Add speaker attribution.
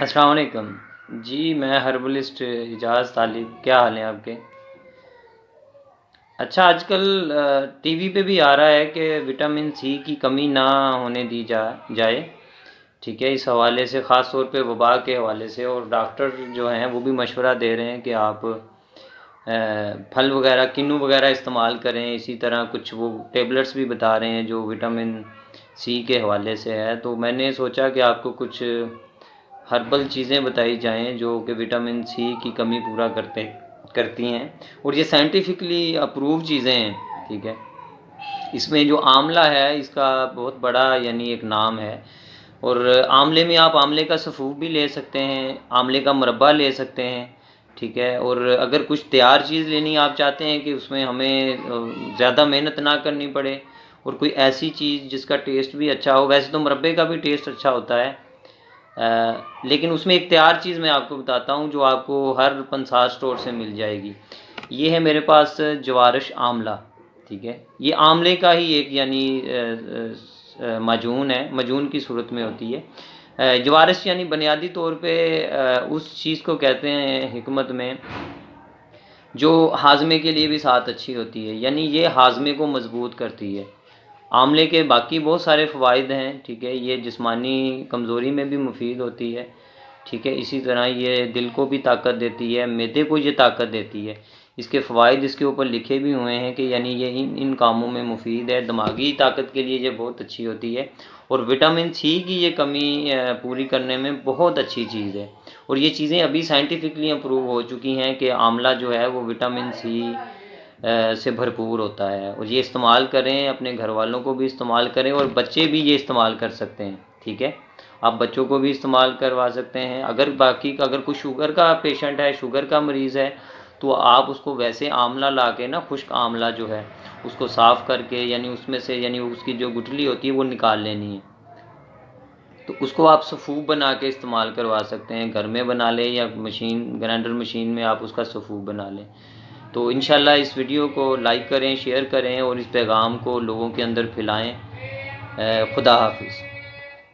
Speaker 1: السلام علیکم جی، میں ہربلسٹ اجاز طالب، کیا حال ہیں آپ کے؟ اچھا، آج کل ٹی وی پہ بھی آ رہا ہے کہ وٹامن سی کی کمی نہ ہونے دی جائے، ٹھیک ہے، اس حوالے سے خاص طور پہ وبا کے حوالے سے، اور ڈاکٹر جو ہیں وہ بھی مشورہ دے رہے ہیں کہ آپ پھل وغیرہ، کنو وغیرہ استعمال کریں، اسی طرح کچھ وہ ٹیبلٹس بھی بتا رہے ہیں جو وٹامن سی کے حوالے سے ہے، تو میں نے سوچا کہ آپ کو کچھ ہربل چیزیں بتائی جائیں جو کہ وٹامن سی کی کمی پورا کرتی ہیں، اور یہ سائنٹیفکلی اپروو چیزیں ہیں، ٹھیک ہے۔ اس میں جو آملہ ہے اس کا بہت بڑا یعنی ایک نام ہے، اور آملے میں آپ آملے کا سفوف بھی لے سکتے ہیں، آملے کا مربع لے سکتے ہیں، ٹھیک ہے، اور اگر کچھ تیار چیز لینی آپ چاہتے ہیں کہ اس میں ہمیں زیادہ محنت نہ کرنی پڑے، اور کوئی ایسی چیز جس کا ٹیسٹ بھی اچھا ہو، ویسے تو مربے کا بھی ٹیسٹ اچھا ہوتا ہے، لیکن اس میں ایک تیار چیز میں آپ کو بتاتا ہوں جو آپ کو ہر پنسا اسٹور سے مل جائے گی۔ یہ ہے میرے پاس جوارش آملہ، ٹھیک ہے، یہ آملے کا ہی ایک یعنی معجون ہے، معجون کی صورت میں ہوتی ہے۔ جوارش یعنی بنیادی طور پہ اس چیز کو کہتے ہیں حکمت میں جو ہاضمے کے لیے بھی ساتھ اچھی ہوتی ہے، یعنی یہ ہاضمے کو مضبوط کرتی ہے۔ آملے کے باقی بہت سارے فوائد ہیں، ٹھیک ہے، یہ جسمانی کمزوری میں بھی مفید ہوتی ہے، ٹھیک ہے، اسی طرح یہ دل کو بھی طاقت دیتی ہے، معدے کو یہ طاقت دیتی ہے۔ اس کے فوائد اس کے اوپر لکھے بھی ہوئے ہیں کہ یعنی یہ ان کاموں میں مفید ہے، دماغی طاقت کے لیے یہ بہت اچھی ہوتی ہے، اور وٹامن سی کی یہ کمی پوری کرنے میں بہت اچھی چیز ہے، اور یہ چیزیں ابھی سائنٹیفکلی امپروو ہو چکی ہیں کہ آملہ جو ہے وہ وٹامن سی سے بھرپور ہوتا ہے، اور یہ استعمال کریں، اپنے گھر والوں کو بھی استعمال کریں، اور بچے بھی یہ استعمال کر سکتے ہیں، ٹھیک ہے، آپ بچوں کو بھی استعمال کروا سکتے ہیں۔ اگر کوئی شوگر کا پیشنٹ ہے، شوگر کا مریض ہے، تو آپ اس کو ویسے آملہ لا کے نا، خشک آملہ جو ہے اس کو صاف کر کے یعنی اس میں سے یعنی اس کی جو گٹلی ہوتی ہے وہ نکال لینی ہے، تو اس کو آپ سفوف بنا کے استعمال کروا سکتے ہیں، گھر میں بنا لیں یا گرینڈر مشین میں آپ اس کا سفوف بنا لیں۔ تو انشاءاللہ اس ویڈیو کو لائک کریں، شیئر کریں، اور اس پیغام کو لوگوں کے اندر پھیلائیں۔ خدا حافظ۔